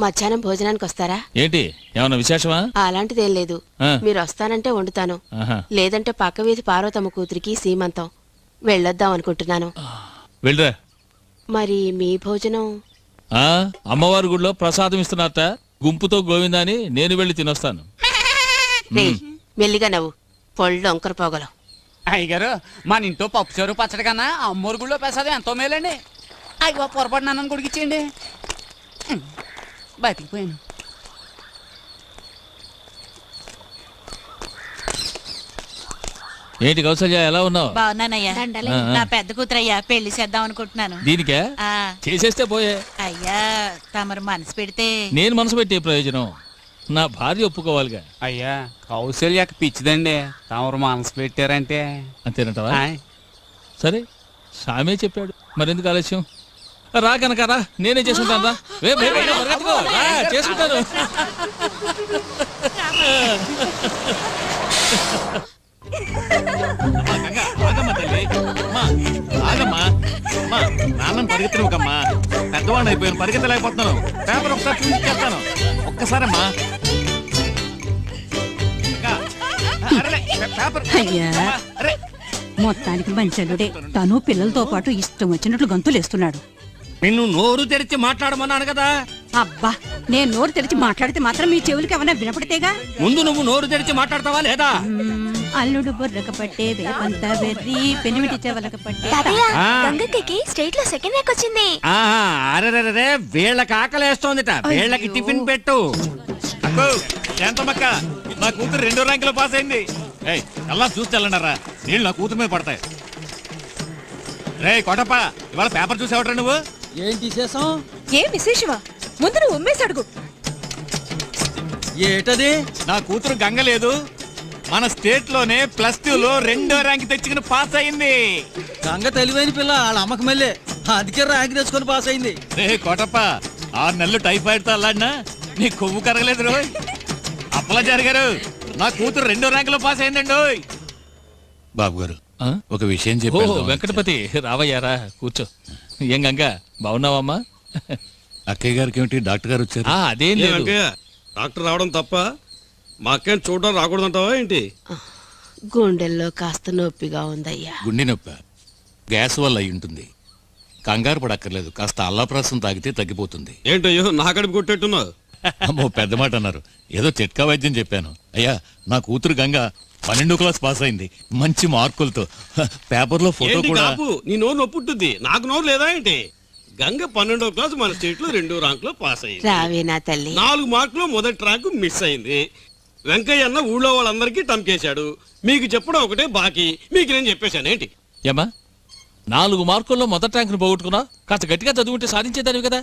మధ్యాహ్నం భోజనానికి వస్తారా? ఏంటి ఏమన్నా విశేషమా? అలాంటిదేం లేదు. మీరు వస్తానంటే వండుతాను, లేదంటే పక్క వీధి పార్వతమ్మ కూతురికి సీమంతం వెళ్ళొద్దాం అనుకుంటున్నాను. వెళ్ళరా. మరి మీ భోజనం? అమ్మవారి గుడిలో ప్రసాదం ఇస్తున్నారట, గుంపుతో గోవిందా అని నేను వెళ్ళి తినొస్తాను. మెల్లిగా నవ్వు, పొళ్ళు ఒంకర పోగలవు. అయ్యగారు మన ఇంట్లో పప్పు చారు పచ్చడి కన్నా అమ్మోరు గుడిలో ప్రసాదం ఎంతో మేలండి. అయ్యో పొరపాటు నన్ను గుడికిచ్చేయండి. బతికిపోయాను. ఏంటి కౌసల్య, ఎలా ఉన్నావు? బాగున్నానయ్యా. నా పెద్ద కూతురయ్యా, పెళ్లి చేద్దాం అనుకుంటున్నాను. దీనికే చేసేస్తే పోయే. అయ్యా తమరు మనసు పెడితే. నేను మనసు పెట్టే ప్రయోజనం, నా భార్య ఒప్పుకోవాలిగా. అయ్యా కౌశల్యకి పిచ్చిదండి, తమరు మనసు పెట్టారంటే. అంతేనంటావా? సరే, సామే చెప్పాడు, మరెందుకు ఆలస్యం? రా కనుక రా, నేనే చేసుకుంటాను. రా చేసుకుంటాను. నాన్న పరిగెత్తనుకమ్మా, పెద్దవాడిని అయిపోయాను, పరిగెత్తలేకపోతున్నాను. పేపర్ ఒకసారి చూపించేస్తాను, ఒక్కసారమ్మా. మొత్తానికి మంచలుడే, తను పిల్లలతో పాటు ఇష్టం వచ్చినట్లు గంతులేస్తున్నాడు. నిన్ను నోరు తెరిచి మాట్లాడమన్నాను కదా. అబ్బా, నేను నోరు తెరిచి మాట్లాడితే మాత్రం మీ చెవులకి ఏమైనా వినపడితేగా. ముందు నువ్వు నోరు తెరిచి మాట్లాడతావా లేదా? అల్లుడు బుర్రక పట్టే వేపంత వెర్రి పెనిమిటి చెవలక పట్టే. గంగకి స్టేట్ లో సెకండ్ ర్యాంక్ వచ్చింది. అరే వీళ్ళకి ఆకలేస్తోందిట, వీళ్ళకి టిఫిన్ పెట్టు. ఎంతమక్క, నా కూతురు 2వ ర్యాంకులో పాస్ అయింది. అలా చూసి వెళ్ళండారా, నీళ్ళు నా కూతురు మీద పడతాయి. రే కోటప్ప, ఇవాళ పేపర్ చూసేవట్రా నువ్వు? ఏంటి విశేషం? ఏం విశేషమా? ముందు నువ్వు ఉమ్మేసి అడుగు. ఏటది? నా కూతురు గంగ లేదు, మన స్టేట్ లోనే +2లో 2వ ర్యాంక్ తెచ్చుకుని పాస్ అయింది. గంగ తెలివైన పిల్ల, వాళ్ళ అమ్మకి మళ్ళీ అందుకే ర్యాంక్ తెచ్చుకొని పాస్ అయింది. రే కోటప్ప, 6 నెలలు టైఫాయిడ్ తో అల్లాడినా నీ కొవ్వు కరగలేదు రోయ్. అప్పలా జరిగారు, నా కూతురు 2వ ర్యాంకులో పాస్ అయిందండి. బాబు గారు, ఒక విషయం చెప్పు. వెంకటపతి, రావయ్యారా, కూర్చో. ఏం గంగ, బాగున్నావమ్మా? అక్కయ్య గారికి ఏమిటి, డాక్టర్ గారు వచ్చారు? అదేం లేదు. డాక్టర్ రావడం తప్ప మా అక్కని చూడడం రాకూడదంటావా ఏంటి? గుండెల్లో కాస్త నొప్పిగా ఉందయ్యా. గుండె నొప్పి గ్యాస్ వల్ల అయి ఉంటుంది, కంగారు పడక్కర్లేదు, కాస్త అల్లాప్రాసం తాగితే తగ్గిపోతుంది. ఏంటయ్యో నా కడుపు కొట్టేట్టున్నావు? అమ్మో, పెద్ద మాట అన్నారు, ఏదో చిట్కా వైద్యం చెప్పాను. అయ్యా, నా కూతురు గంగ 12వ క్లాస్ పాస్ అయింది, మంచి మార్కులతో. పేపర్లో ఫోటో కూడా. నీ నోరు నొప్పి ఉంటుంది, నాకు నోరు లేదా ఏంటి? గంగ 12వ క్లాస్ మన స్టేట్ లో 2వ ర్యాంక్ లో పాస్ అయింది. రావేనా తల్లి? 4 మార్కులు మొదటి ర్యాంకు మిస్ అయింది. వెంకయ్య అన్న ఊళ్ళో వాళ్ళందరికీ టంకేశాడు, మీకు చెప్పడం ఒకటే బాకీ, మీకు నేను చెప్పేశాను ఏంటి? ఏమా, 4 మార్కుల్లో మొదటి ర్యాంకును పోగొట్టుకున్నా, కాస్త గట్టిగా చదువుకుంటే సాధించేదానివి కదా.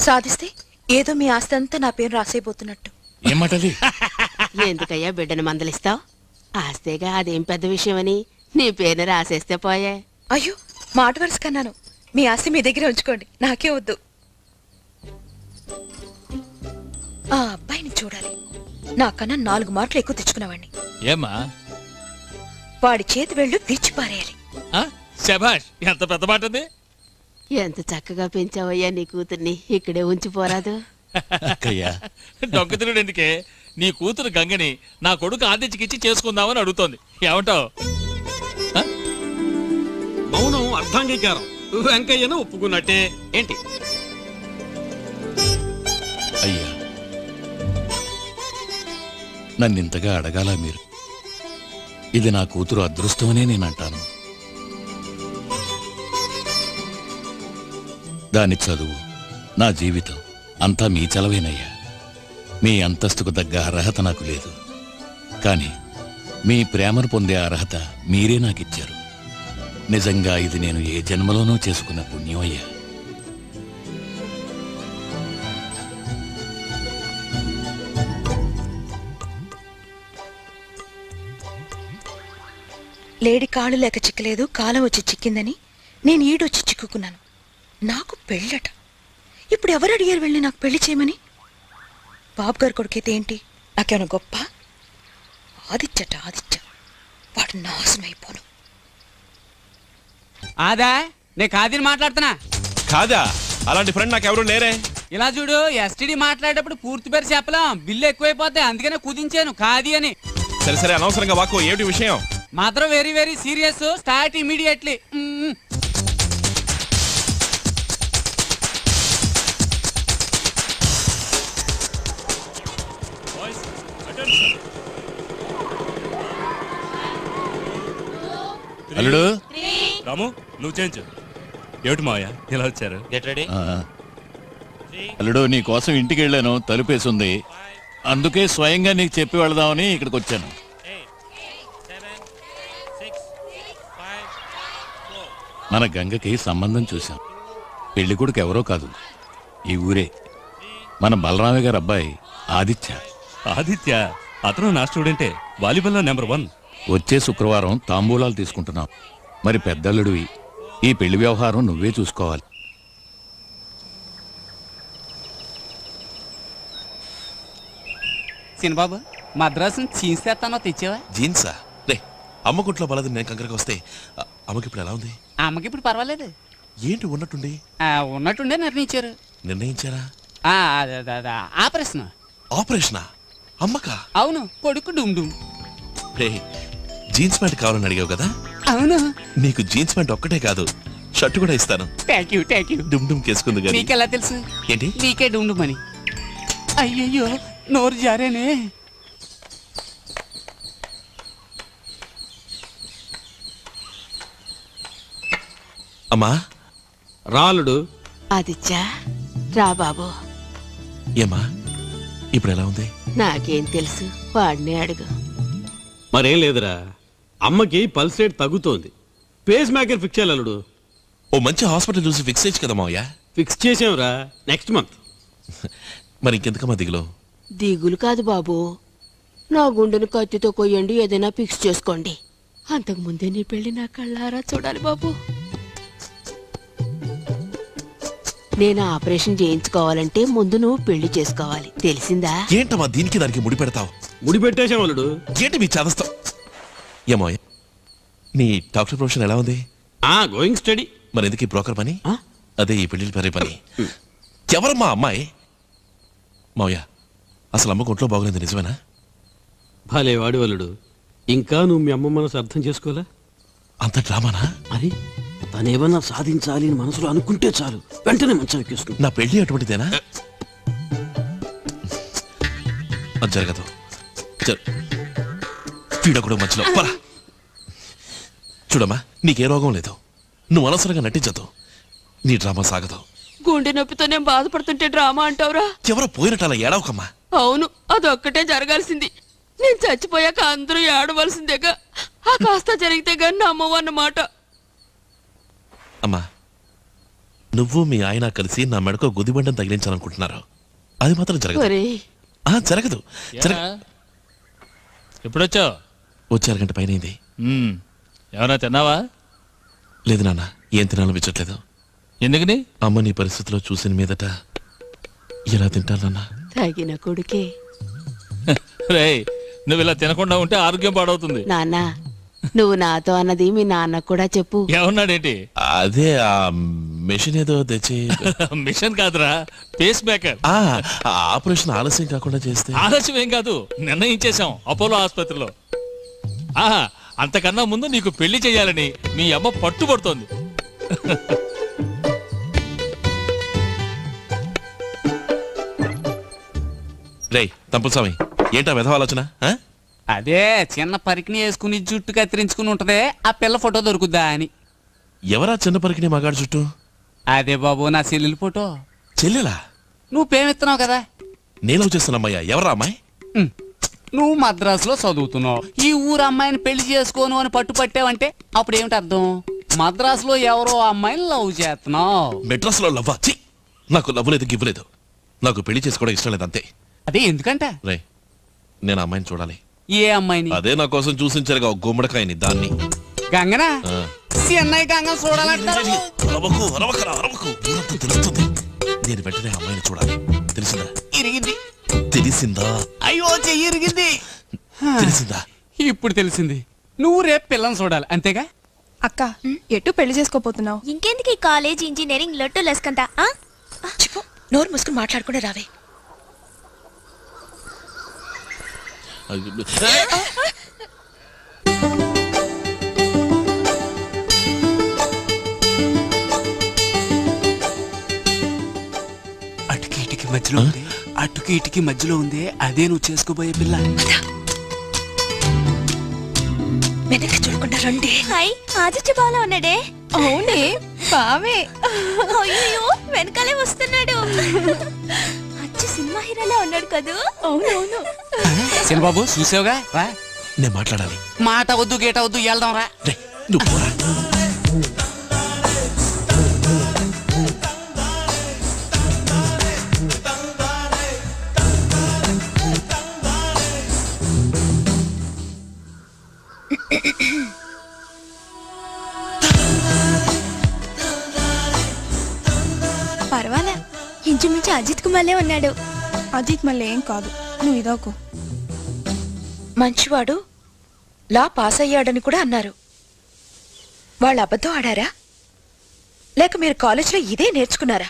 సాధిస్తే ఏదో మీ ఆస్తి అంతా నా పేరు రాసేపోతున్నట్టు. ఏమంటది? ఎందుకయ్యా బిడ్డను మందలిస్తావు? ఆస్తేగా, అదేం పెద్ద విషయమని నీ పేరు రాసేస్తే పోయే. అయ్యో, మాట వరుస కన్నాను. మీ ఆస్తి మీ దగ్గర ఉంచుకోండి, నాకే వద్దు. ఆ అబ్బాయిని చూడాలి, నాకన్నా 4 మార్కులు ఎక్కువ తెచ్చుకున్నవాడిని. ఏమా, వాడి చేతి వెళ్ళు విచ్చి పారేయాలి. శభాష్, ఎంత పెద్ద మాట ఉంది. ఎంత చక్కగా పెంచావయ్యా నీ కూతుర్ని, ఇక్కడే ఉంచిపోరాదు? దొంగతినుడు ఎందుకే, నీ కూతురు గంగని నా కొడుకు ఆదిత్యకిచ్చి చేసుకుందామని అడుగుతోంది, ఏమంటావు? మౌనం అర్థాంగీకారం, వెంకయ్యను ఒప్పుకున్నట్టే ఏంటి? అయ్యా, నన్నింతగా అడగాల మీరు? ఇది నా కూతురు అదృష్టమనే నేనంటాను. దాని చదువు, నా జీవితం అంతా మీ చలవేనయ్యా. మీ అంతస్తుకు తగ్గ అర్హత నాకు లేదు, కానీ మీ ప్రేమను పొందే అర్హత మీరే నాకిచ్చారు. నిజంగా ఇది నేను ఏ జన్మలోనూ చేసుకున్న పుణ్యం అయ్యా. లేడి కాళ్ళు లేక చిక్కలేదు, కాలం వచ్చి చిక్కిందని నేను ఈడొచ్చి చిక్కుకున్నాను. నాకు పెళ్ళట. ఇప్పుడు ఎవరు అడిగారు వెళ్ళి నాకు పెళ్లి చేయమని? బాబు గారు కొడుకైతే ఏంటి, నాకేమైనా గొప్ప? ఆదిత్యట, ఆదిత్య, వాడు నాశనమైపోను. ఆదా, నేను కాదని మాట్లాడుతున్నా. కాదా? అలాంటి ఫ్రెండ్ నాకెవరు లేరే. ఇలా చూడు ఎస్టీడీ మాట్లాడేటప్పుడు పూర్తి పేరు చెప్పలేం, బిల్లు ఎక్కువైపోతే అందుకనే కుదించాను కాది అని. సరే సరే, అనవసరంగా వాకు. ఏమిటి విషయం? మాత్రం very very serious, start immediately. అల్లుడు రాము, నువ్వు చేయించు. ఏమిటి మావయ్య ఇలా వచ్చారు? అల్లుడు నీ కోసం ఇంటికి వెళ్ళాను, తలుపేసింది. అందుకే స్వయంగా నీకు చెప్పి వెళదామని ఇక్కడికి వచ్చాను. మన గంగకి సంబంధం చూశాం. పెళ్లి కొడుకు ఎవరో కాదు, ఈ ఊరే మన బలరామయ్య గారి అబ్బాయి ఆదిత్య. ఆదిత్య? అతను నా స్టూడెంటే, వాలీబాల్లో నెంబర్ 1. వచ్చే శుక్రవారం తాంబూలాలు తీసుకుంటున్నాం. మరి పెద్దల్లుడివి, ఈ పెళ్లి వ్యవహారం నువ్వే చూసుకోవాలి. సినబాబు, మద్రాసు జీన్స్ తెస్తానో తెచ్చావా? జీన్సా? రే, అమ్మ కుట్లో బలది నేను కంకరకి వస్తే అమ్మకి ఇప్పుడు ఎలా ఉంది? అమ్మకి ఇప్పుడు పర్వాలేదు. ఏంటి ఉన్నట్టుండి? ఉన్నట్టుండే నిర్ణయించారు. నిర్ణయించారా? ఆపరేషన్. ఆపరేషనా? అమ్మకా? అవును, కొడుకు డుమ్ డుమ్. రే, జీన్స్ ప్యాంట్ కావాలని అడిగావు కదా? అవును. నీకు జీన్స్ ప్యాంట్ ఒక్కటే కాదు, షర్ట్ కూడా ఇస్తాను. Thank you. డుమ్ డుమ్ కేసుకుంది కదా. నీకెలా తెలుసు? ఏంటి? నీకే డుమ్ డుమ్ అని. అయ్యయ్యో, నోరు జారేనే. అమ్మా రాలుడు. ఆదిత్య రా బాబు. ఏమ్మా ఇప్పుడు ఎలా ఉంది? నాకేం తెలుసు, వాడినే అడుగు. మరేం లేదురా, అమ్మకి పల్స్ రేట్ తగ్గుతోంది. పేస్ మేకర్ ఫిక్స్ చేయాలి అల్లుడు. ఓ మంచి హాస్పిటల్ చూసి ఫిక్స్ చేయొచ్చు కదా మావయ్య. ఫిక్స్ చేసాంరా, నెక్స్ట్ మంత్. మరి ఇంకెందుకమ్మా దిగులు? దిగులు కాదు బాబు, నా గుండెను కత్తితో కొయ్యండి, ఏదైనా ఫిక్స్ చేసుకోండి. అంతకు ముందే నీ పెళ్లి నా కళ్ళారా చూడాలి బాబు. నేను ఆపరేషన్ చేయించుకోవాలంటే ముందు నువ్వు పెళ్లి చేసుకోవాలి, తెలిసిందా? ఏంటమ్మా దీనికి దానికి ముడి పెడతావు? ముడి పెట్టేశాం అల్లుడు. ఏంటి మీ చేదస్తావు? ఏమో నీ డాక్టర్ ప్రొఫెషన్ ఎలా ఉంది? Going study. మరి ఎందుకు ఈ బ్రోకర్ పని? అదే ఈ పెళ్లి పరే పని. ఎవరమ్మా అమ్మాయి? మావయ్య, అసలు అమ్మ ఒంట్లో బాగులేదు నిజమేనా? భలే వాడు అల్లుడు, ఇంకా నువ్వు మీ అమ్మ మనసు అర్థం చేసుకోలే. అంత డ్రామానా? మరి తనేమన్నా సాధించాలి అని మనసులో అనుకుంటే చాలు, వెంటనే మంచం ఎక్కేస్తుంది. నా పెళ్లి అటువంటిదేనా? అది జరగదు. వీడొకడు మధ్యలో పరా. చూడమ్మా, నీకే రోగం లేదు, నువ్వు అనవసరంగా నటించదు, నీ డ్రామా సాగదు. గుండె నొప్పితో నేను బాధపడుతుంటే డ్రామా అంటావురా? ఎవరో పోయినట్టు అలా ఏడవకమ్మా. అవును, అదొక్కటే జరగాల్సింది. నేను చచ్చిపోయాక అందరూ ఏడవలసిందేగా, ఆ కాస్త జరిగితే గాని నమ్మవు అన్నమాట. అమ్మా, నువ్వు మీ ఆయన కలిసి నా మెడకు గుదిబండం తగిలించాలనుకుంటున్నారు, అది మాత్రం జరగదు. జరగదు. ఎప్పుడొచ్చావు? వచ్చి అరగంట పైన అయింది. ఏమన్నా తిన్నావా? లేదు నాన్న, ఏం తినాలనిపించట్లేదు. ఎందుకని? అమ్మ నీ పరిస్థితిలో చూసిన మీదట ఎలా తింటానన్నా? తగిన కొడుకే. రేయ్, నువ్వు ఇలా తినకుండా ఉంటే ఆరోగ్యం పాడవుతుంది. నాన్న, నువ్వు నాతో అన్నది మీ నాన్న కూడా చెప్పు. ఏమన్నాడేంటి? అదే ఆ మెషిన్ ఏదో తెచ్చి. మిషన్ కాదురా, పేస్ మేకర్. ఆపరేషన్ ఆలస్యం కాకుండా చేస్తే. ఆలస్యం ఏం కాదు, నిర్ణయించేశాం అపోలో ఆసుపత్రిలో. అంతకన్నా ముందు నీకు పెళ్లి చేయాలని మీ అమ్మ పట్టుబడుతోంది. రేయ్ తంపుస్వామి, ఏంటా విధవ ఆలోచన? అదే చిన్న పరికిని వేసుకుని జుట్టు కత్తిరించుకుని ఉంటదే, ఆ పిల్ల ఫోటో దొరుకుద్దా అని. ఎవరా చిన్న పరికిని మగాడు చుట్టూ? అదే బాబు, నా చెల్లెలు ఫోటో. చెల్లెలా? నువ్వు ప్రేమిస్తున్నావు కదా. నేను చేస్తున్నామయ్యా. ఎవరా అమ్మాయి? నువ్వు మద్రాసులో చదువుతున్నావు, ఈ ఊరు అమ్మాయిని పెళ్లి చేసుకోను అని పట్టుపట్టావంటే అప్పుడు ఏమిటి అర్థం? మద్రాసులో ఎవరో అమ్మాయిని లవ్ చేస్తున్నావు. మెడ్రాస్ లో లవ్వా? నాకు లవ్ లేదు, గివ్వలేదు. నాకు పెళ్లి చేసుకోవడం ఇష్టం లేదు, అంతే. అదే ఎందుకంటే రే, నేను అమ్మాయిని చూడాలి. ఏ అమ్మాయిని? అదే నా కోసం చూసించారుగా గుమ్మడికాయని, దాన్ని. గంగనా? చెన్నై గంగ చూడాలంటారు. తెలుస్తుంది. నేను వెంటనే అమ్మాయిని చూడాలి. తెలిసిందా? ఇరిగింది. తెలిసిందా? అయ్యో, చెయ్యి ఇరిగింది. తెలిసిందా? ఇప్పుడు తెలిసింది. నువ్వు రేపు పిల్లని చూడాలి, అంతేగా? అక్క, ఎటు పెళ్లి చేసుకోపోతున్నావు? ఇంకెందుకు ఈ కాలేజ్, ఇంజనీరింగ్ లొట్టు లెస్కంతా? నోరు మూసుకుని మాట్లాడకుండా రావే. అటుకి ఇటుకి మధ్యలో ఉంది, అటుకి ఇటుకి మధ్యలో ఉంది, అదే నువ్వు చేసుకోబోయే పిల్ల. వెనక్కి చూడకుండా రండి. హాయ్, ఆదిత్య బాలా ఉన్నాడే. అవునే బావే. అయ్యో వెనకాలే వస్తున్నాడు. అచ్చు సినిమా హీరోలా ఉన్నాడు కదూ. అవునవును. చిన్నబాబు చూసావుగా, రా. నేను మాట్లాడాలి. మాట వద్దు గేట వద్దు, వెళ్దాం రా. నువ్వు పోరా. పర్వాలే, ఇంచుమించు అజిత్ కుమార్లే ఉన్నాడు. అజిత్ మళ్ళీ ఏం కాదు, నువ్వు ఇదోకు. మంచివాడు, లా పాస్ అయ్యాడని కూడా అన్నారు. వాళ్ళు అబద్ధం ఆడారా, లేక మీరు కాలేజీలో ఇదే నేర్చుకున్నారా?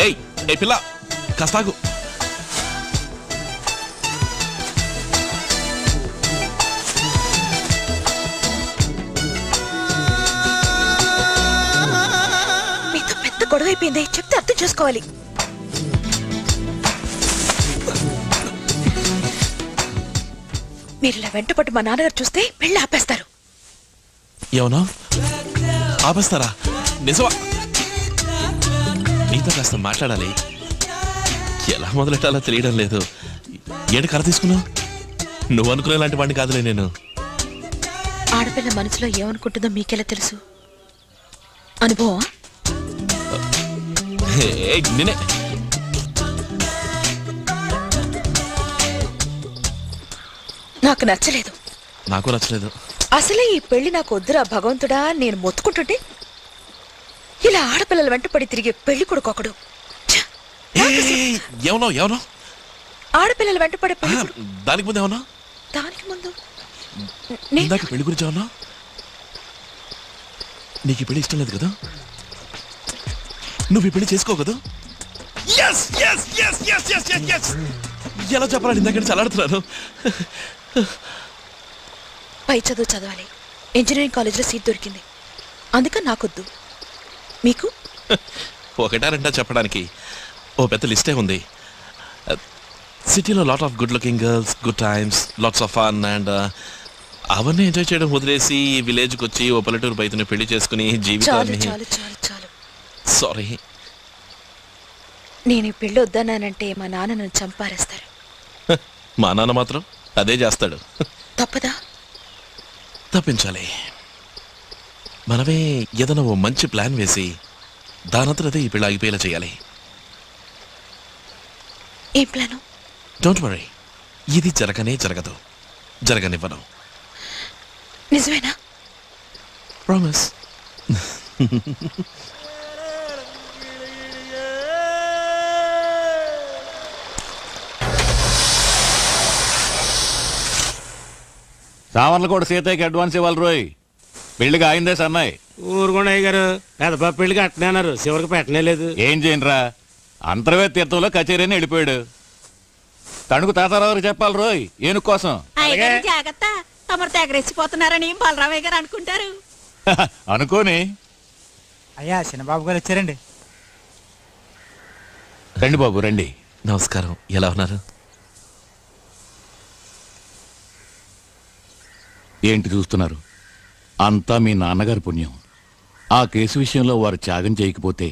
ఏయ్ ఏ పిల్ల, కాస్తాగు. మీతో పెద్ద గొడవ అయిపోయింది, చెప్తే అర్థం చేసుకోవాలి. మీరు ఇలా వెంటపట్టు మా నాన్నగారు చూస్తే పెళ్ళి ఆపేస్తారు. ఏమన్నా ఆపేస్తారా? నిజమా? నీతో కాస్త మాట్లాడాలి. ఎలా మొదలెట్టాలో తెలియడం లేదు. ఏడు కర్ర తీసుకున్నావు? నువ్వు అనుకునే లాంటి వాడిని కాదులే నేను. ఆడపిల్ల మనసులో ఏమనుకుంటుందో మీకెలా తెలుసు? అనుభవం? నేనే. నాకు నచ్చలేదు. నాకు నచ్చలేదు. అసలే ఈ పెళ్లి నాకు వద్దురా భగవంతుడా నేను మొత్తుకుంటుంటే ఇలా ఆడపిల్లల వెంట పడి తిరిగే పెళ్లి కొడుకొకడు. ఏమన్నావు? ఏమన్నావు? ఆడపిల్లల వెంట పడే పెళ్లి దానికి ముందు ఏమన్నా? దానికి ముందు ఇందాక పెళ్లి గురించి ఏమన్నా? నీకు ఈ పెళ్లి ఇష్టం లేదు కదా? నువ్వు ఈ పెళ్లి చేసుకో కదా? ఎలా చెప్పాలని ఇందాక చలాడుతున్నాను. పై చదువు చదవాలి, ఇంజనీరింగ్ కాలేజీలో సీట్ దొరికింది, అందుకని నాకొద్దు. మీకు? ఒకటా రెండా చెప్పడానికి ఓ పెద్ద లిస్టే ఉంది. సిటీలో lot of good looking girls, good times, lots of fun and అవన్నీ ఎంజాయ్ చేయడం వదిలేసి విలేజ్కి వచ్చి ఓ పల్లెటూరు బయటని పెళ్లి చేసుకుని జీవితాన్ని. సారీ, నేను ఈ పెళ్లి వద్దన్నానంటే మా నాన్న నన్ను చంపారేస్తారు. మా నాన్న మాత్రం అదే చేస్తాడు. తప్పదా? తప్పించాలి. మనమే ఏదైనా ఓ మంచి ప్లాన్ వేసి దానంతా అదే ఈ పెళ్లి ఆగిపోయేలా చేయాలి. ఏ ప్లాను? డోంట్ వరీ, ఇది జరగనే జరగదు, జరగనివ్వను. నిజమేనా? ప్రామిస్. సావర్లు కూడా సీతయ్యకి అడ్వాన్స్ ఇవ్వాలి రోయ్. పెళ్లిగా అయిందే సన్నాయి. ఊరుకోండి అయ్య గారు, పెద్ద పెళ్లికి అట్టనే అన్నారు, చివరికి పెట్టనే లేదు. ఏం చేయనురా, అంతర్వేద తీర్థంలో కచేరీని వెళ్ళిపోయాడు. తణుకు తాతారావు చెప్పాలి రోయ్ ఏనుగు కోసం. జాగ్రత్త, తమరు తెగరెచ్చిపోతున్నారని బలరామయ్య గారు అనుకుంటారు. అనుకోని. అయ్యా చిన్నబాబు గారు వచ్చారండి. రండి బాబు రండి. నమస్కారం, ఎలా ఉన్నారు? ఏంటి చూస్తున్నారు? అంతా మీ నాన్నగారి పుణ్యం. ఆ కేసు విషయంలో వారు త్యాగం చేయకపోతే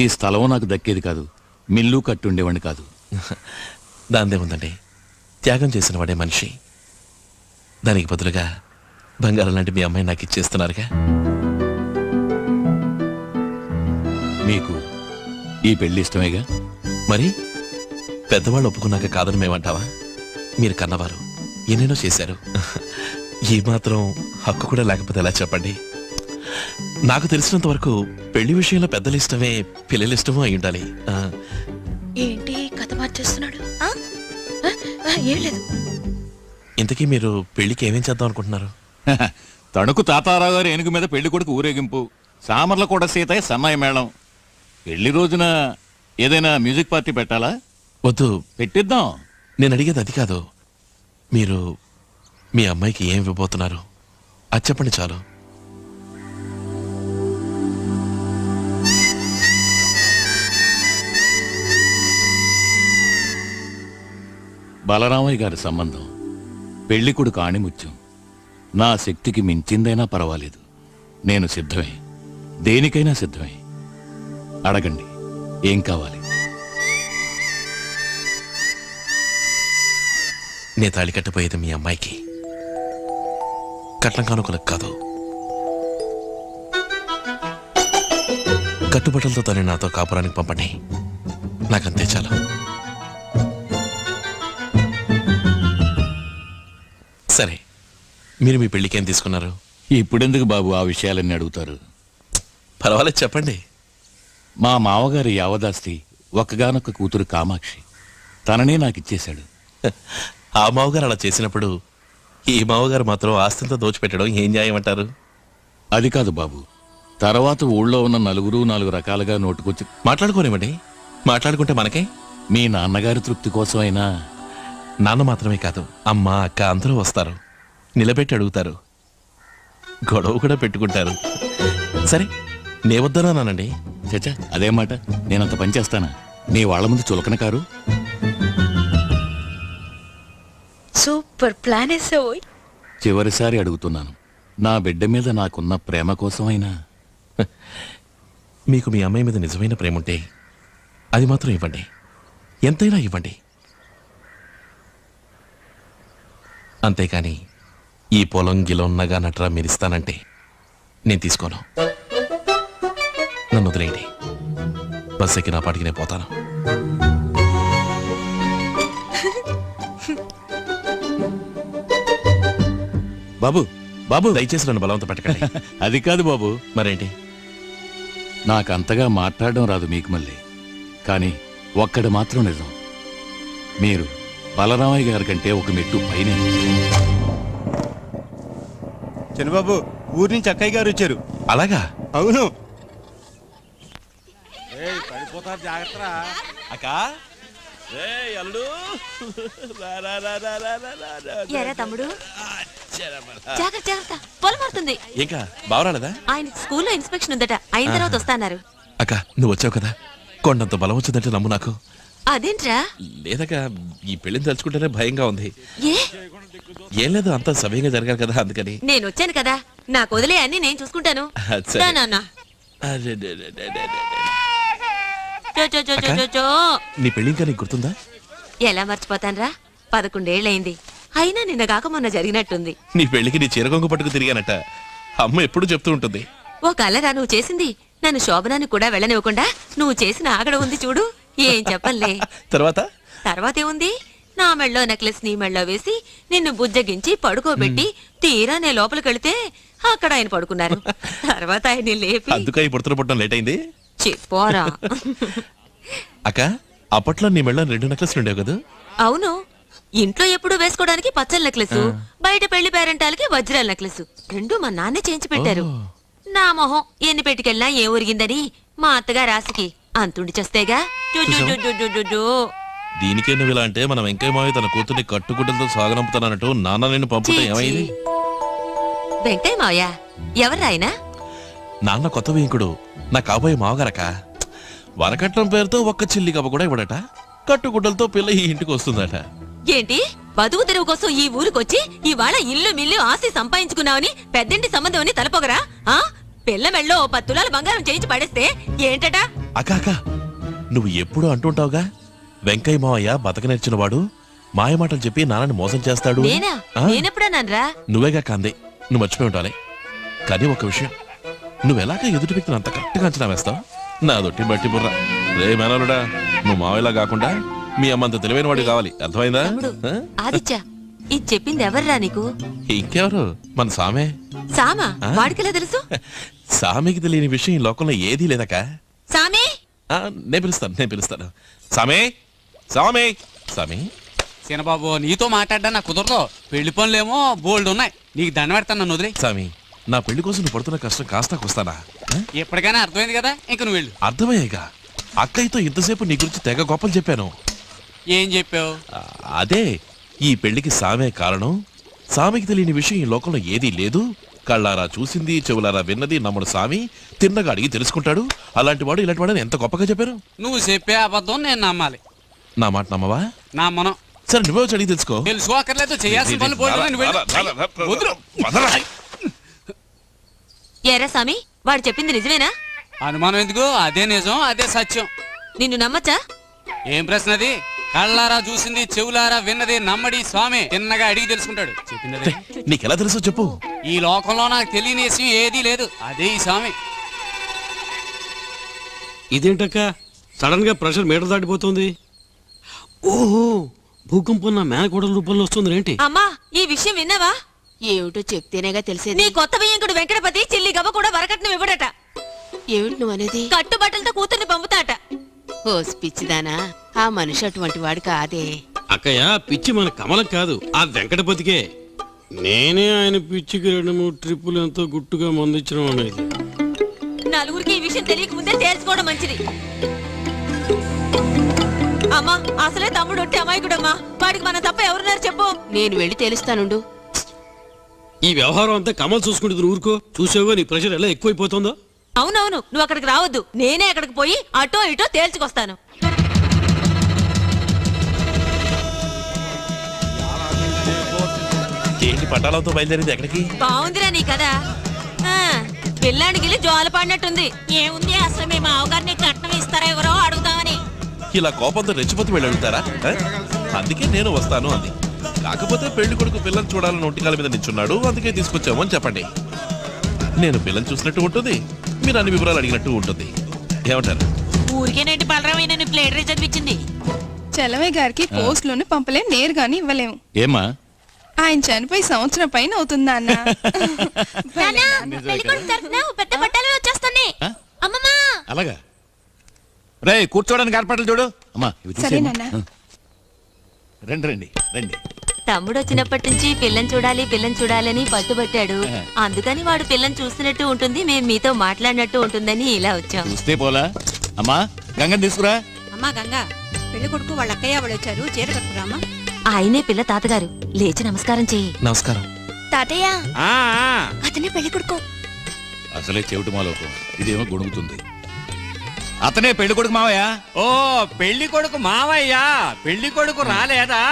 ఈ స్థలం నాకు దక్కేది కాదు, మిల్లు కట్టుండేవాడిని కాదు. దాందేముందండి, త్యాగం చేసిన వాడే మనిషి. దానికి బదులుగా బంగారం లాంటి మీ అమ్మాయి నాకు ఇచ్చేస్తున్నారుగా. మీకు ఈ పెళ్లి ఇష్టమేగా? మరి పెద్దవాళ్ళు ఒప్పుకున్నాక కాదని మేమంటావా? మీరు కన్నవారు ఎన్నెన్నో చేశారు. ఈ మాత్రం హక్కు కూడా లేకపోతే ఎలా చెప్పండి? నాకు తెలిసినంత వరకు పెళ్లి విషయంలో పెద్దల ఇష్టమే పిల్లల ఇష్టమో అయి ఉండాలి. ఏంటి కథ మార్చేస్తున్నాడు? ఏం లేదు. ఇంతకీ మీరు పెళ్లికి ఏమేం చేద్దాం అనుకుంటున్నారు? తణుకు తాతారావు గారు ఏనుగు మీద పెళ్లి కొడుకు ఊరేగింపు, సామర్ల కూడా సీతయ్య సన్నాయి మేళం. పెళ్లి రోజున ఏదైనా మ్యూజిక్ పార్టీ పెట్టాలా? వద్దు, పెట్టిద్దాం. నేను అడిగేది అది కాదు. మీరు మీ అమ్మాయికి ఏం ఇవ్వబోతున్నారు అది చెప్పండి చాలు. బలరామయ్య గారి సంబంధం పెళ్లికుడు కాణిముత్యం. నా శక్తికి మించిందైనా పర్వాలేదు. నేను సిద్ధమే, దేనికైనా సిద్ధమే. అడగండి, ఏం కావాలి? నే తాళి కట్టబోయేది మీ అమ్మాయికి, కట్నం కానుకలకు కాదు. కట్టుబట్టలతో తను నాతో కాపురానికి పంపండి, నాకంతే చాలు. సరే, మీరు మీ పెళ్లికి ఏం తీసుకున్నారు? ఇప్పుడెందుకు బాబు ఆ విషయాలన్నీ అడుగుతారు? పర్వాలేదు, చెప్పండి. మా మావగారి యావదాస్తి ఒక్కగానొక్క కూతురు కామాక్షి, తననే నాకిచ్చేశాడు. ఆ మావగారు అలా చేసినప్పుడు ఈ మావగారు మాత్రం ఆస్తితో దోచిపెట్టడం ఏం న్యాయం అంటారు? అది కాదు బాబు, తర్వాత ఊళ్ళో ఉన్న నలుగురు నాలుగు రకాలుగా నోటుకొచ్చి మాట్లాడుకోనివ్వండి. మాట్లాడుకుంటే మనకే. మీ నాన్నగారి తృప్తి కోసమైనా. నాన్న మాత్రమే కాదు, అమ్మ అక్క అందరూ వస్తారు, నిలబెట్టి అడుగుతారు, గొడవ కూడా పెట్టుకుంటారు. సరే, నే వద్దనానండి. చచ్చా, అదే మాట. నేనంత పని చేస్తానా? నీ వాళ్ళ ముందు చులకన కారు. Super plan వేసావోయ్. చివరిసారి అడుగుతున్నాను, నా బిడ్డ మీద నాకున్న ప్రేమ కోసమైనా. మీకు మీ అమ్మాయి మీద నిజమైన ప్రేమ ఉంటే అది మాత్రం ఇవ్వండి, ఎంతైనా ఇవ్వండి. అంతేకాని ఈ పొలం గిలొన్నగా నట్రా మీరిస్తానంటే నేను తీసుకోను. నన్ను వదిలేయండి, బస్ ఎక్కి నా పాటికి నేను పోతాను. బాబు బాబు, దయచేసి నన్ను బలవంత పెట్టకండి. అది కాదు బాబు. మరేంటి? నాకంతగా మాట్లాడడం రాదు మీకు మళ్ళీ, కానీ ఒక్కడి మాత్రం నిజం, మీరు బలరామయ్య గారి కంటే ఒక మెట్టు పైనే. చంద్రబాబు, ఊరి నుంచి అక్కయ్య గారు వచ్చారు. అలాగా? అవును. పడిపోతారు, జాగ్రత్త. అక్కా, తమ్ముడు జాగ్రత్త జాగ్రత్త, పొలం మారుతుంది. ఇంకా బావరాలేదా? ఆయన స్కూల్లో ఇన్స్పెక్షన్ ఉందట, అయిన తర్వాత వస్తాన్నారు. అక్క, నువ్వు వచ్చావు కదా, కొండంత బలం వచ్చిందంటే నమ్ము నాకు. అదేంట్రా? లేదక్క, ఈ పెళ్లిని తలుచుకుంటేనే భయంగా ఉంది. ఏ? ఏం లేదు, అంతా సవ్యంగా జరగాలి కదా, అందుకని. నేను వచ్చాను కదా, నాకు వదిలే అన్ని నేను చూసుకుంటాను. నీ పెళ్లి ఇంకా నీకు గుర్తుందా? ఎలా మర్చిపోతాన్రా, 11 ఏళ్ళయింది. అయినా నిన్న కాక మొన్న జరిగినట్టుంది. నీ పెళ్లికి నీ చీరకొంగు పట్టుకు తిరిగానట, అమ్మ ఎప్పుడు చెప్తూ ఉంటుంది. ఓ కలరా నువ్వు చేసింది? నన్ను శోభనానికి కూడా వెళ్ళనివ్వకుండా నువ్వు చేసిన ఆగడ ఉంది చూడు, ఏం చెప్పలే. తర్వాత ఏముంది, నా మెళ్ళో నెక్లెస్ నీ మెళ్ళో వేసి నిన్ను బుజ్జగించి పడుకోబెట్టి తీరా నే లోపలికెళితే అక్కడ ఆయన పడుకున్నారు. తర్వాత ఆయన లేపి అందుకని పుడతలు పుట్టడం లేట్ అయింది. చెప్పోరా. అక్క, అప్పట్లో నీ మెళ్ళో 2 నెక్లెస్లు ఉండేవి కదా? అవును, ఇంట్లో ఎప్పుడు వేసుకోవడానికి పచ్చల నెక్లెస్, బయట పెళ్లి పేరెంటాలకి వజ్రాల నెక్లెస్, 2 మా నాన్నే చేయించి పెట్టారు. నా మొహం ఎన్ని పెట్టుకెళ్ళినా ఏ ఊరిగిందని మా అత్తగారు రాసికి అంతుండి చేస్తేగా. దీనికే నువ్వు ఇలా అంటే మన వెంకయ్య మావి తన కూతుర్ని కట్టుగుడ్డలతో సాగనంపుతానన్నట్టు నాన్న నిన్ను పంపుతా ఏమైంది? వెంకయ్య మావయ్య ఎవరు ఆయన? నాన్న కొత్త వేయింకుడు, నా కాబోయే మావగారక. వరకట్నం పేరుతో ఒక్క చిల్లి కబ కూడా ఇవ్వడట, కట్టుగుడ్డలతో పిల్ల ఈ ఇంటికి వస్తుందట. ఏంటి, బతుకు తెరువు కోసం ఈ ఊరికొచ్చి ఇవాళ ఇల్లు మిల్లు ఆస్తి సంపాదించుకున్నావని పెద్దంటి సంబంధం అని తలపొగరా? ఆ పిల్ల మెళ్ళో 10 తులాల బంగారం చేయించి పడేస్తే ఏంటట? అక్క, నువ్వు ఎప్పుడు అంటుంటావుగా, వెంకయ్య మావయ్య బతక నేర్చిన వాడు, మాయమాటలు చెప్పి నాన్నని మోసం చేస్తాడు. నేనెప్పుడన్నాన్రా? నువ్వేగా కాందే, నువ్వు మర్చిపోయి ఉండాలి. కానీ ఒక విషయం, నువ్వెలాగా ఎదుటి వ్యక్తిని అంత కరెక్ట్గా అంచనా వేస్తావు? నా దొట్టి బట్టి బుర్ర. రే మేనలుడా, నువ్వు మావయ్యలా కాకుండా మీ అమ్మంత తెలివైన వాడు కావాలి, అర్థమైందా? ఆదిత్య, ఇది చెప్పింది ఎవర్రా నీకు? ఇంకెవరు, మన సామే. సామా? వాడికెలా తెలుసు? సామికి తెలియని విషయం ఈ లోకంలో ఏదీ లేదక్క. సామే, నేను పిలుస్తాను. సామే, సామే, సామి. సీనబాబు, నీతో మాట్లాడ్డా నాకు కుదరదు. పెళ్లి పనులేమో బోల్డ్ ఉన్నాయి, నీకు దండ పెడతాను, నన్ను వదిలే. సామి, నా పెళ్లి కోసం నువ్వు పడుతున్న కష్టం కాస్తాకొస్తానా? ఎప్పటికైనా అర్థమైంది కదా, ఇంక నువ్వు వెళ్ళు. అర్థమయ్యాక అక్కయ్యతో ఇంతసేపు నీ గురించి తెగ గొప్పలు చెప్పాను. ఏం చెప్పావు? అదే ఈ పెళ్లికి సామే కారణం, సామికి తెలియని విషయం ఈ లోకంలో ఏదీ లేదు, కళ్ళారా చూసింది చెవులారా విన్నది నమ్ముడు సామి, తిన్నగా అడిగి తెలుసుకుంటాడు, అలాంటి వాడు ఇలాంటి వాడని ఎంత గొప్పగా చెప్పారు. నువ్వు చెప్పే అబద్ధం నేను నమ్మాలి. నా మాట నమ్మవా? నమ్మను. సరే నువ్వే వచ్చి అడిగి తెలుసుకో. తెలుసుకోకర్లేదు, చేయాల్సిన పనులు పోయి. ఏరా సామి, వాడు చెప్పింది నిజమేనా? అనుమానం ఎందుకు? అదే నిజం, అదే సత్యం. నిన్ను నమ్మచ్చా? ఏం ప్రశ్న అది? కళ్ళారా చూసింది చెవులారా విన్నది నమ్మడి స్వామి, తిన్నగా అడిగి తెలుసుకుంటాడు. చెప్పింది నీకెలా తెలుసో చెప్పు. ఈ లోకంలో నాకు తెలియని విషయం ఏదీ లేదు, అదే ఈ స్వామి. ఇదేంటక్క సడన్ గా ప్రెషర్ మీటర్ దాటిపోతుంది? ఓహో, భూకంపం నా మేనకోడల రూపంలో వస్తుంది ఏంటి? అమ్మా, ఈ విషయం విన్నావా? ఏమిటో చెప్తేనేగా తెలిసేది. నీ కొత్త బియ్యంకుడు వెంకటపతి చెల్లి గవ్వ కూడా వరకట్నం ఇవ్వడట. ఏమిటి నువ్వు అనేది? కట్టుబట్టలతో కూతుర్ని పంపుతాట. ఓ పిచ్చిదానా, ఆ మనిషి అటువంటి వాడు కాదే. అక్కయ్య, పిచ్చి మన కమలం కాదు, ఆ వెంకటపతికే. నేనే ఆయన పిచ్చికి 2-3 ట్రిప్పులు ఎంతో గుట్టుగా మందించడం అనేది. నలుగురికి ఈ విషయం తెలియక ముందే తేల్చుకోవడం మంచిది. అమ్మా, అసలే తమ్ముడు ఒట్టి అమాయకుడమ్మా, వాడికి మన తప్ప ఎవరున్నారు చెప్పు. నేను వెళ్ళి తెలుస్తానుండు. ఈ వ్యవహారం అంతా కమల్ చూసుకుంటుంది, ఊరుకో. చూసావో నీ ప్రెషర్ ఎలా ఎక్కువైపోతుందో. అవునవును, నువ్వు అక్కడికి రావద్దు, నేనే అక్కడికి పోయి అటో ఇటో తేల్చుకొస్తాను. ఏంటి పట్టాలతో బయలుదేరింది ఎక్కడికి? బాగుందిరా నీ కదా, పిల్లానికి జోల పడినట్టుంది. ఏముంది, అసలు మీ మావగారిని కట్నం ఇస్తారా ఎవరో అడుగుతామని. ఇలా కోపంతో రెచ్చిపోతే వెళ్ళి అడుగుతారా? అందుకే నేను వస్తాను అంది. కాకపోతే పెళ్లి కొడుకు పిల్లలు చూడాలని ఒంటికాల మీద నిల్చున్నాడు, అందుకే తీసుకొచ్చాము అని చెప్పండి. నేను పిల్లలు చూసినట్టు ఉంటుంది, మీరు అన్ని వివరాలు అడిగినట్టు ఉంటుంది. ఏమంటారు? ఊరికేనండి బలరామయ్య నన్ను ప్లేట్ రేజ్ అనిపించింది. చలమయ్య గారికి పోస్ట్ లోనే పంపలేం, నేరుగాని ఇవ్వలేము. ఏమా, ఆయన చనిపోయి సంవత్సరం పైన అవుతుందా అన్న? అలాగా రే, కూర్చోడానికి ఏర్పాట్లు చూడు. అమ్మా రండి రండి రండి. తమ్ముడు వచ్చినప్పటి నుంచి పిల్లని చూడాలని పట్టుబట్టాడు. అందుకని వాడు పిల్లని చూస్తున్నట్టు ఉంటుంది, మేము మీతో మాట్లాడినట్టు ఉంటుందని ఇలా వచ్చాం. చూస్తే పోలా. అమ్మా, గంగ తీసుకురా. అమ్మా గంగా, పెళ్లి కొడుకు వాళ్ళ అక్కయ్య వాళ్ళు వచ్చారు, చీర కట్టుకురామా. ఆయనే పిల్ల తాతగారు, లేచి నమస్కారం చెయ్యి. నమస్కారం తాతయ్య. అతనే పెళ్లి కొడుకు. అసలే చెవిటి మాలోకం, ఇదేమో గొడుగుతుంది. అతనే పెళ్లి కొడుకు మావయ్య. ఓ, పెళ్లి కొడుకు మావయ్య, పెళ్లి కొడుకు రాలేదా?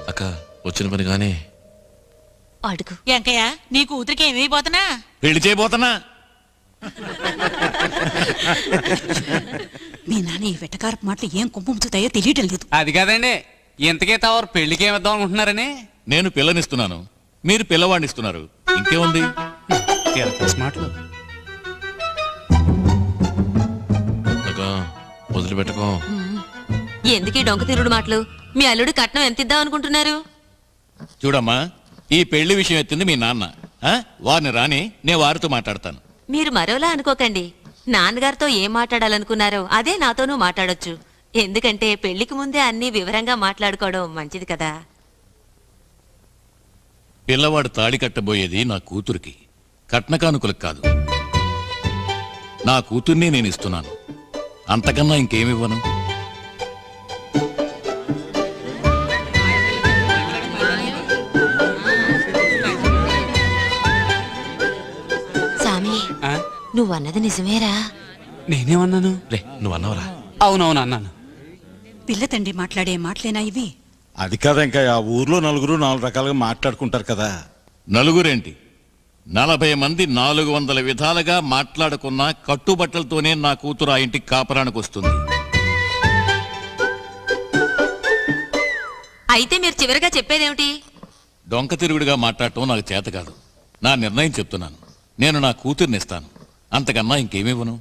అక్క, వచ్చిన పని గానీ అడుగు. వెంకయ్య, నీ కూతురికి ఏమైపోతున్నా? పెళ్లి చేయబోతున్నా. మీ నాన్న ఈ వెటకారపు మాటలు ఏం కుంపుతాయో తెలియటం లేదు. అది కాదండి, ఇంతకే తవరు పెళ్లికి ఏమిద్దాం అనుకుంటున్నారని. నేను పిల్లనిస్తున్నాను, మీరు పిల్లవాడిని ఇస్తున్నారు, ఇంకేముంది? మాటలు వదిలిపెట్టుకో. ఎందుకీ డొంక తిరుడు మాటలు? మీ అల్లుడు కట్నం ఎంత ఇద్దాం అనుకుంటున్నారు? చూడమ్మా, ఈ పెళ్లి విషయం ఎత్తింది మీ నాన్న. వారిని రాని, నేను వారితో మాట్లాడతాను. మీరు మరోలా అనుకోకండి. నాన్నగారితో ఏం మాట్లాడాలనుకున్నారో అదే నాతోనూ మాట్లాడొచ్చు. ఎందుకంటే పెళ్లికి ముందే అన్ని వివరంగా మాట్లాడుకోవడం మంచిది కదా. పిల్లవాడు తాళి కట్టబోయేది నా కూతురికి, కట్నకానుకలకు కాదు. నా కూతుర్ని నేను ఇస్తున్నాను, అంతకన్నా ఇంకేమివ్వను. సామి, నువ్వన్నది నిజమేరా? నేనేమన్నాను? రే, నువ్వు అన్నవరా? అవునవును అన్నాను. పిల్ల తండ్రి మాట్లాడే మాటలేనా ఇవి? అది కాదా, ఇంకా ఆ ఊర్లో నలుగురు 4 రకాలుగా మాట్లాడుకుంటారు కదా. నలుగురేంటి, 40 మంది 400 విధాలుగా మాట్లాడుకున్న కట్టుబట్టలతోనే నా కూతురు ఆ ఇంటికి కాపరానికి వస్తుంది. అయితే మీరు చివరిగా చెప్పేదేమిటి? డొంక తిరుగుడుగా మాట్లాడటం నాకు చేత కాదు. నా నిర్ణయం చెప్తున్నాను. నేను నా కూతుర్ని ఇస్తాను, అంతకన్నా ఇంకేమివ్వను.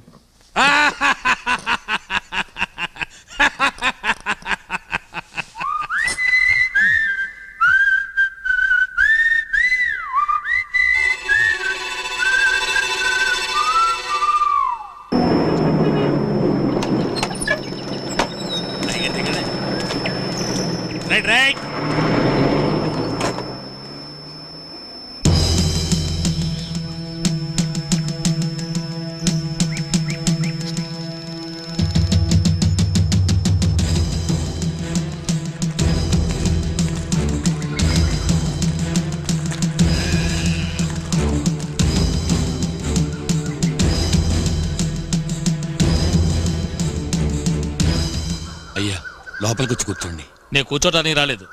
లోపలికి వచ్చి కూర్చోండి. నేను కూర్చోటానికి రాలేదు.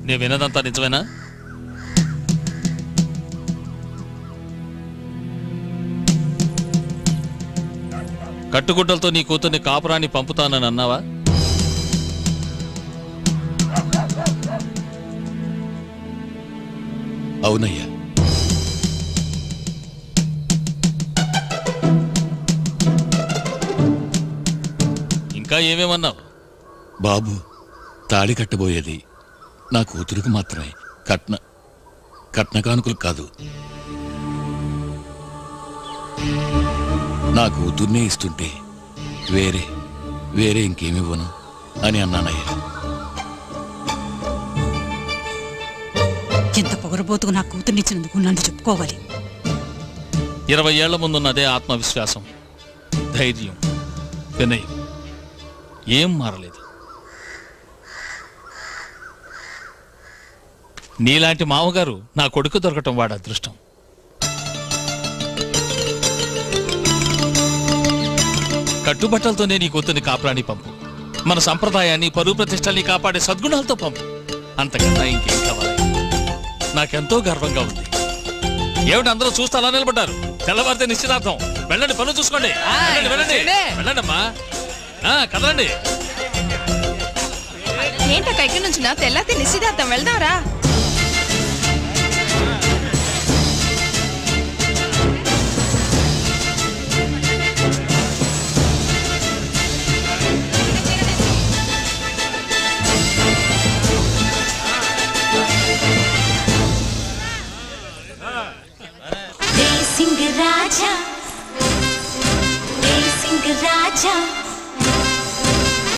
నేను విన్నదంతా నిజమేనా? కట్టుగుడ్డలతో నీ కూతుర్ని కాపురాన్ని పంపుతానని అన్నావా? అవునయ్యా. ఇంకా ఏమేమన్నావు? బాబు, తాళి కట్టబోయేది నా కూతురికి మాత్రమే, కట్న కానుకలు కాదు. నా కూతుర్నే ఇస్తుంటే వేరే ఇంకేమివ్వను అని అన్నానయ్యా. ఎంత పొగరబోతుకు నా కూతుర్నిచ్చినందుకు నన్ను చెప్పుకోవాలి. 20 ఏళ్ల ముందున్నదే ఆత్మవిశ్వాసం, ధైర్యం, వినయం ఏం మారలేదు. నీలాంటి మామగారు నా కొడుకు దొరకటం వాడు అదృష్టం. కట్టుబట్టలతోనే నీ కూతుర్ని కాపురాన్ని పంపు. మన సంప్రదాయాన్ని, పరువు ప్రతిష్టల్ని కాపాడే సద్గుణాలతో పంపు. అంతకన్నా ఇంకేం కావాలి? నాకెంతో గర్వంగా ఉంది. ఏమిటి అందరూ చూస్తూ అలా నిలబడ్డారు? తెల్లవారితే నిశ్చితార్థం. వెళ్ళండి, పనులు చూసుకోండి. వెళ్ళండమ్మా, కదలండి. ఏంటక్క ఇక్కడ నుంచి తెల్లారితే నిశ్చితార్థం, వెళ్దాంరా.